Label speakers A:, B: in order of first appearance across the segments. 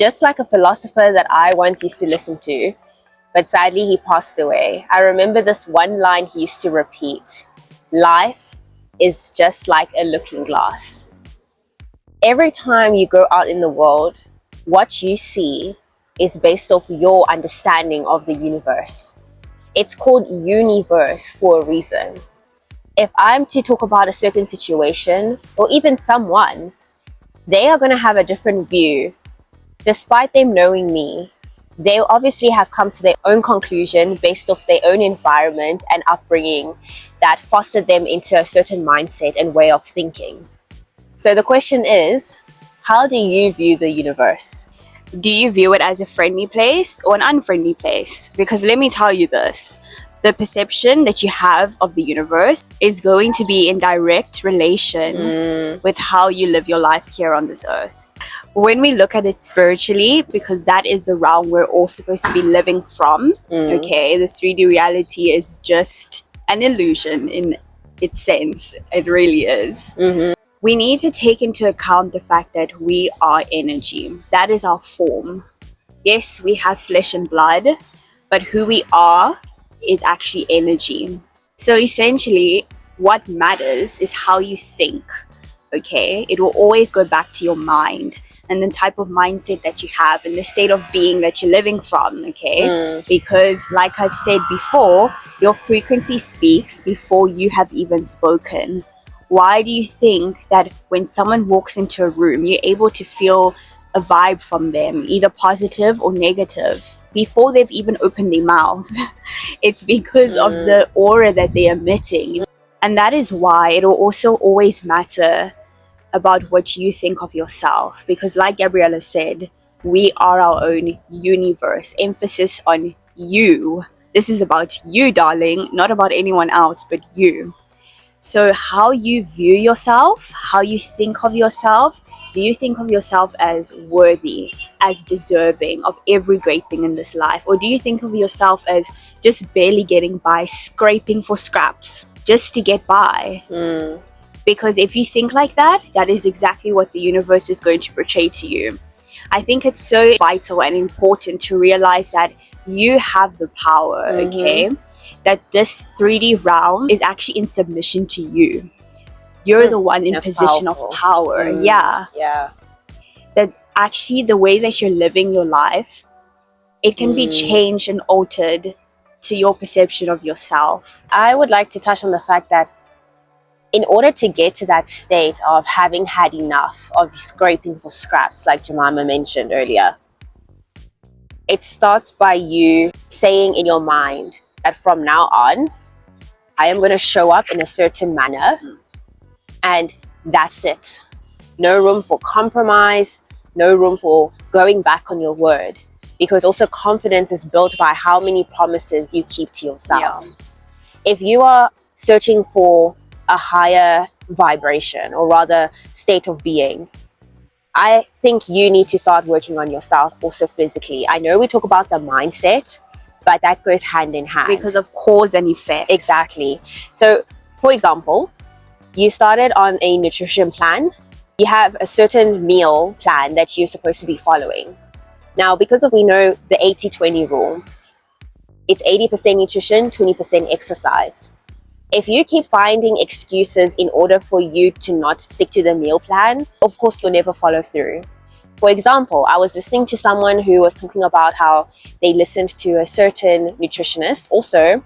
A: Just like a philosopher that I once used to listen to, but sadly he passed away. I remember this one line he used to repeat: life is just like a looking glass. Every time you go out in the world, what you see is based off your understanding of the universe. It's called YOUniverse for a reason. If I'm to talk about a certain situation or even someone, they are going to have a different view. Despite them knowing me, they obviously have come to their own conclusion based off their own environment and upbringing that fostered them into a certain mindset and way of thinking. So the question is, how do you view the universe?
B: Do you view it as a friendly place or an unfriendly place? Because let me tell you this, the perception that you have of the universe is going to be in direct relation with how you live your life here on this earth. When we look at it spiritually, because that is the realm we're all supposed to be living from, okay, the 3D reality is just an illusion in its sense. It really is. We need to take into account the fact that we are energy. That is our form. Yes, we have flesh and blood, but who we are is actually energy. So essentially, what matters is how you think, okay? It will always go back to your mind and the type of mindset that you have and the state of being that you're living from, okay? Because like I've said before, your frequency speaks before you have even spoken. Why do you think that when someone walks into a room, you're able to feel a vibe from them, either positive or negative, before they've even opened their mouth? It's because of the aura that they're emitting. And that is why it will also always matter about what you think of yourself. Because like Gabriella said, we are our own universe. Emphasis on you. This is about you, darling, not about anyone else but you. So how you view yourself, how you think of yourself, do you think of yourself as worthy, as deserving of every great thing in this life? Or do you think of yourself as just barely getting by, scraping for scraps, just to get by? Because if you think like that, that is exactly what the universe is going to portray to you. I think it's so vital and important to realize that you have the power, okay? That this 3D realm is actually in submission to you. You're the one in position of power. Yeah. That actually the way that you're living your life, it can be changed and altered to your perception of yourself.
A: I would like to touch on the fact that in order to get to that state of having had enough of scraping for scraps, like Jemima mentioned earlier, it starts by you saying in your mind that from now on, I am going to show up in a certain manner, and that's it. No room for compromise, no room for going back on your word, because also confidence is built by how many promises you keep to yourself. If you are searching for a higher vibration, or rather state of being, I think you need to start working on yourself also physically. I know we talk about the mindset, but that goes hand in hand.
B: Because of cause and effect.
A: Exactly. So, for example, you started on a nutrition plan. You have a certain meal plan that you're supposed to be following. Now, because we know the 80-20 rule, it's 80% nutrition, 20% exercise. If you keep finding excuses in order for you to not stick to the meal plan, of course, you'll never follow through. For example, I was listening to someone who was talking about how they listened to a certain nutritionist. Also,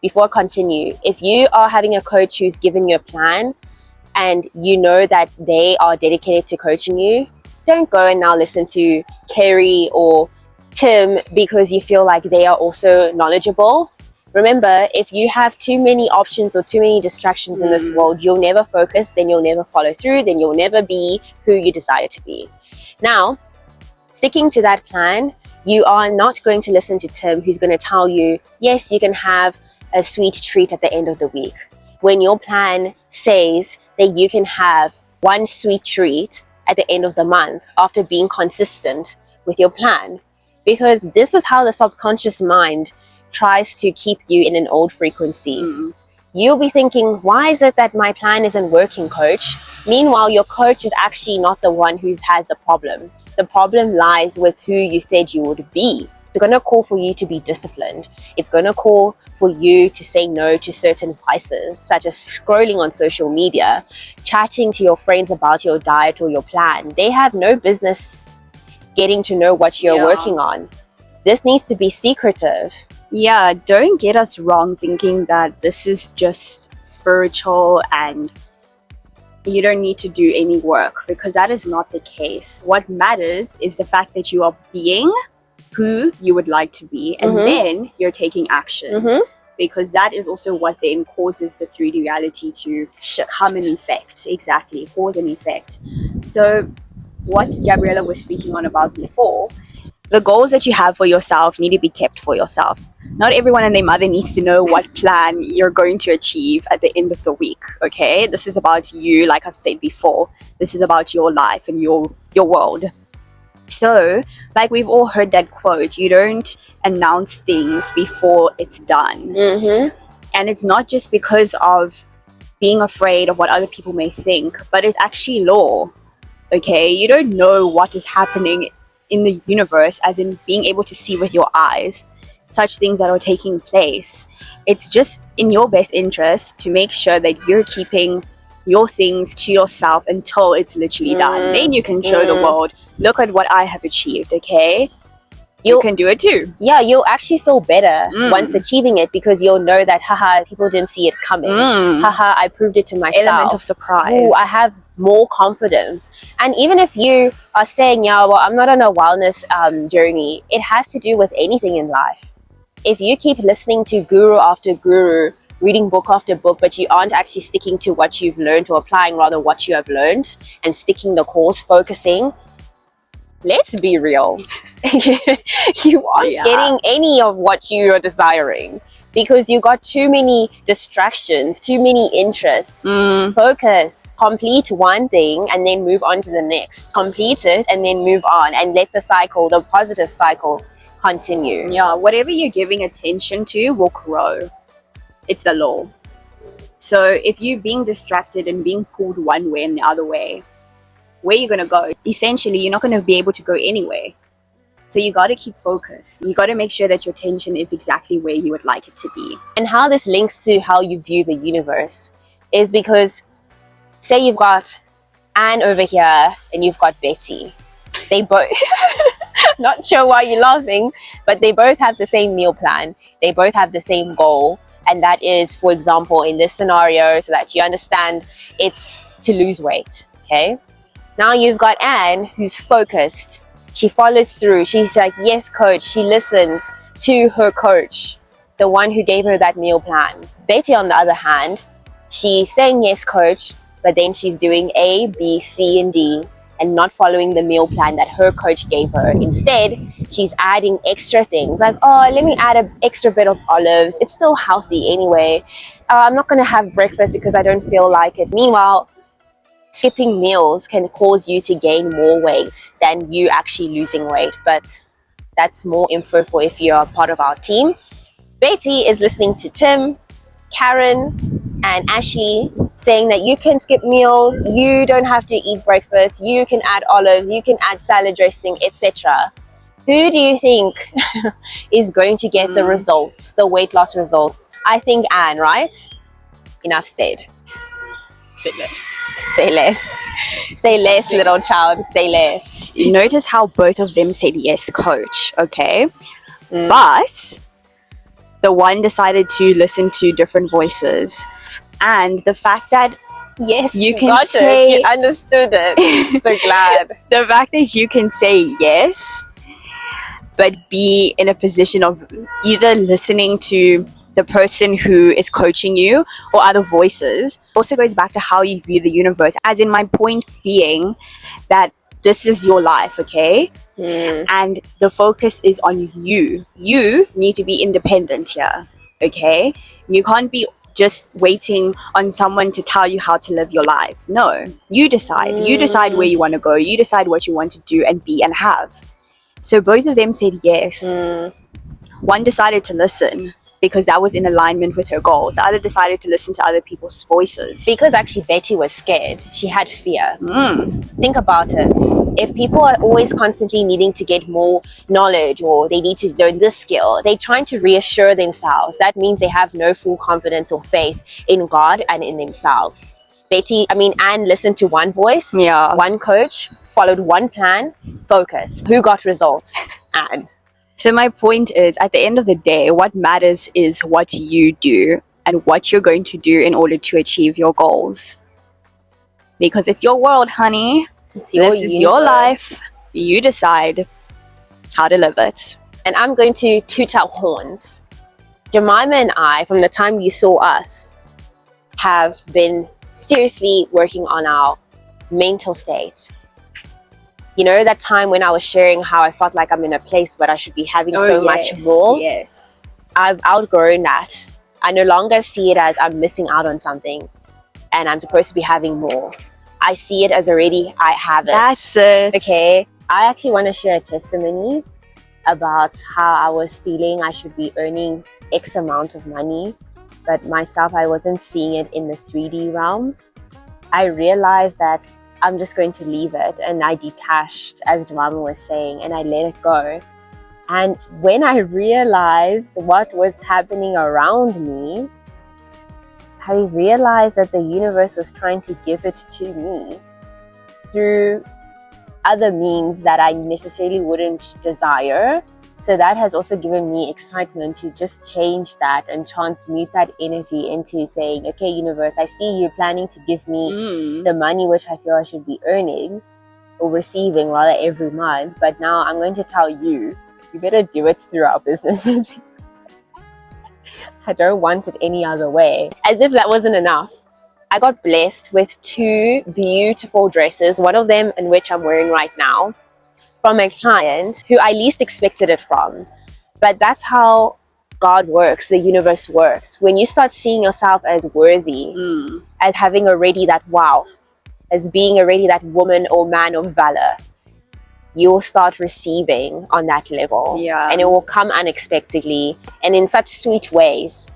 A: before I continue, if you are having a coach who's given you a plan and you know that they are dedicated to coaching you, don't go and now listen to Kerry or Tim because you feel like they are also knowledgeable. Remember, if you have too many options or too many distractions in this world, you'll never focus, then you'll never follow through, then you'll never be who you desire to be. Now, sticking to that plan, you are not going to listen to Tim, who's going to tell you, yes, you can have a sweet treat at the end of the week. When your plan says that you can have one sweet treat at the end of the month after being consistent with your plan. Because this is how the subconscious mind tries to keep you in an old frequency. You'll be thinking, why is it that my plan isn't working, coach? Meanwhile, your coach is actually not the one who has the problem. The problem lies with who you said you would be. It's going to call for you to be disciplined. It's going to call for you to say no to certain vices, such as scrolling on social media, chatting to your friends about your diet or your plan. They have no business getting to know what you're working on. This needs to be secretive.
B: Yeah, don't get us wrong thinking that this is just spiritual and you don't need to do any work, because that is not the case. What matters is the fact that you are being who you would like to be, and then you're taking action, because that is also what then causes the 3D reality to come in effect. Exactly, cause and effect. So what Gabriella was speaking on about before, the goals that you have for yourself need to be kept for yourself. Not everyone and their mother needs to know what plan you're going to achieve at the end of the week, okay? This is about you, like I've said before. This is about your life and your world. So, like we've all heard that quote, you don't announce things before it's done. And it's not just because of being afraid of what other people may think, but it's actually law, okay? You don't know what is happening in the universe, as in being able to see with your eyes such things that are taking place. It's just in your best interest to make sure that you're keeping your things to yourself until it's literally done. Then you can show the world, look at what I have achieved, okay? You can do it too.
A: Yeah, you'll actually feel better once achieving it, because you'll know that, haha, people didn't see it coming. Haha, I proved it to myself.
B: Element of surprise.
A: Ooh, I have more confidence. And even if you are saying, yeah, well, I'm not on a wellness journey, it has to do with anything in life. If you keep listening to guru after guru, reading book after book, but you aren't actually sticking to what you've learned, or applying rather what you have learned and sticking the course, focusing, let's be real. You aren't getting any of what you are desiring, because you got too many distractions, too many interests. Focus, complete one thing and then move on to the next. Complete it and then move on, and let the cycle, the positive cycle, continue.
B: Yeah, whatever you're giving attention to will grow. It's the law. So if you're being distracted and being pulled one way and the other way, where you're going to go? Essentially, you're not going to be able to go anywhere. So you got to keep focused. You got to make sure that your attention is exactly where you would like it to be.
A: And how this links to how you view the universe is because, say you've got Anne over here and you've got Betty. They both, not sure why you're laughing, but they both have the same meal plan. They both have the same goal. And that is, for example, in this scenario, so that you understand, it's to lose weight, okay? Now you've got Anne, who's focused. She follows through. She's like, yes, coach. She listens to her coach, the one who gave her that meal plan. Betty, on the other hand, she's saying, yes, coach, but then she's doing A, B, C, and D, and not following the meal plan that her coach gave her. Instead, she's adding extra things like, oh, let me add an extra bit of olives. It's still healthy anyway. I'm not going to have breakfast because I don't feel like it. Meanwhile, skipping meals can cause you to gain more weight than you actually losing weight. But that's more info for if you're a part of our team. Betty is listening to Tim, Karen, and Ashley saying that you can skip meals, you don't have to eat breakfast, you can add olives, you can add salad dressing, etc. Who do you think is going to get the results, the weight loss results? I think Anne, right? Enough said.
B: Say less.
A: Say less. Say less, little child. Say less.
B: Notice how both of them said yes, coach, okay? But the one decided to listen to different voices. And the fact that
A: yes,
B: you can
A: got
B: say
A: it. You understood it. So glad.
B: The fact that you can say yes, but be in a position of either listening to the person who is coaching you or other voices also goes back to how you view the universe. As in, my point being that this is your life, okay? And the focus is on you. You need to be independent here, okay? You can't be just waiting on someone to tell you how to live your life. No, you decide. You decide where you want to go. You decide what you want to do and be and have. So both of them said yes. One decided to listen. because that was in alignment with her goals. The other decided to listen to other people's voices.
A: Because actually Betty was scared. She had fear. Think about it. If people are always constantly needing to get more knowledge, or they need to learn this skill, they're trying to reassure themselves. That means they have no full confidence or faith in God and in themselves. Anne listened to one voice, one coach, followed one plan, focus. Who got results? Anne.
B: So my point is, at the end of the day, what matters is what you do and what you're going to do in order to achieve your goals. Because it's your world, honey.
A: This is
B: your life. You decide how to live it.
A: And I'm going to toot our horns. Jemima and I, from the time you saw us, have been seriously working on our mental state. You know, that time when I was sharing how I felt like I'm in a place where I should be having much more?
B: Yes.
A: I've outgrown that. I no longer see it as I'm missing out on something and I'm supposed to be having more. I see it as already I have it.
B: That's it.
A: Okay. I actually want to share a testimony about how I was feeling I should be earning X amount of money, but myself, I wasn't seeing it in the 3D realm. I realized that I'm just going to leave it, and I detached, as Jemima was saying, and I let it go. And when I realized what was happening around me, I realized that the universe was trying to give it to me through other means that I necessarily wouldn't desire. So that has also given me excitement to just change that and transmute that energy into saying, okay, universe, I see you planning to give me the money which I feel I should be earning or receiving rather every month. But now I'm going to tell you, you better do it through our businesses because I don't want it any other way. As if that wasn't enough, I got blessed with 2 beautiful dresses, one of them in which I'm wearing right now, from a client who I least expected it from. But that's how God works, the universe works. When you start seeing yourself as worthy, as having already that wealth, as being already that woman or man of valor, you'll start receiving on that level. And it will come unexpectedly and in such sweet ways.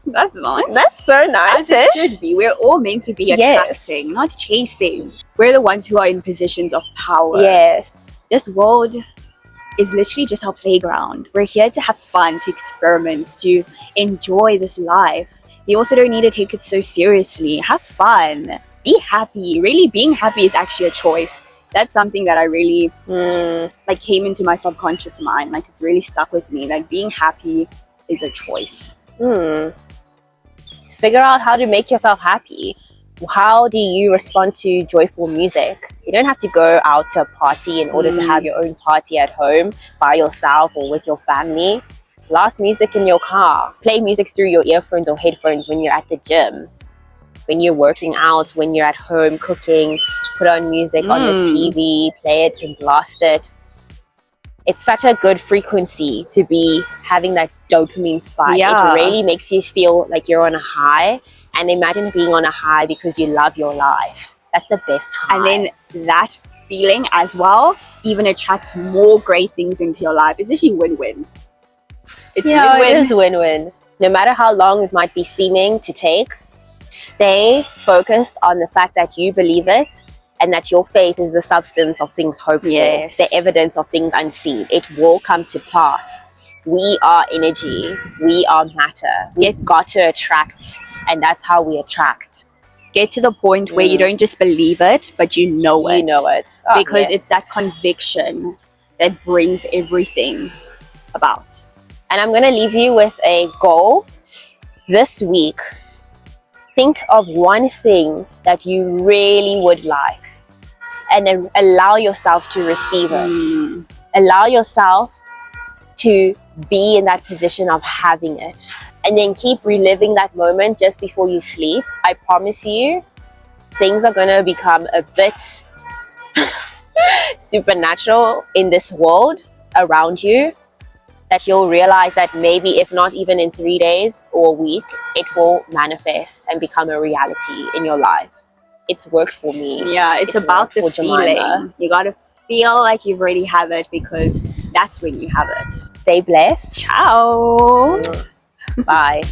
B: That's nice.
A: That's so nice.
B: As it should be. We're all meant to be attracting, not chasing. We're the ones who are in positions of power.
A: Yes.
B: This world is literally just our playground. We're here to have fun, to experiment, to enjoy this life. You also don't need to take it so seriously. Have fun. Be happy. Really, being happy is actually a choice. That's something that I really came into my subconscious mind. Like, it's really stuck with me. That being happy is a choice.
A: Figure out how to make yourself happy. How do you respond to joyful music? You don't have to go out to a party in order to have your own party at home by yourself or with your family. Blast music in your car. Play music through your earphones or headphones when you're at the gym, when you're working out, when you're at home cooking. Put on music on the TV, play it and blast it. It's such a good frequency to be having that dopamine spike. It really makes you feel like you're on a high. And imagine being on a high because you love your life. That's the best high.
B: And then that feeling as well even attracts more great things into your life. It's actually win-win. It's win-win.
A: It is win-win. No matter how long it might be seeming to take, stay focused on the fact that you believe it and that your faith is the substance of things hoped for, the evidence of things unseen. It will come to pass. We are energy. We are matter. We've got to attract, and that's how we attract.
B: Get to the point where you don't just believe it, but you know it.
A: You know it.
B: Because it's that conviction that brings everything about.
A: And I'm going to leave you with a goal. This week, think of one thing that you really would like and then allow yourself to receive it. Allow yourself to be in that position of having it. And then keep reliving that moment just before you sleep. I promise you, things are going to become a bit supernatural in this world around you, that you'll realize that maybe if not even in 3 days or a week, it will manifest and become a reality in your life. It's worked for me.
B: Yeah, it's about the feeling. You got to feel like you already have it, because that's when you have it.
A: Stay blessed.
B: Ciao.
A: Bye.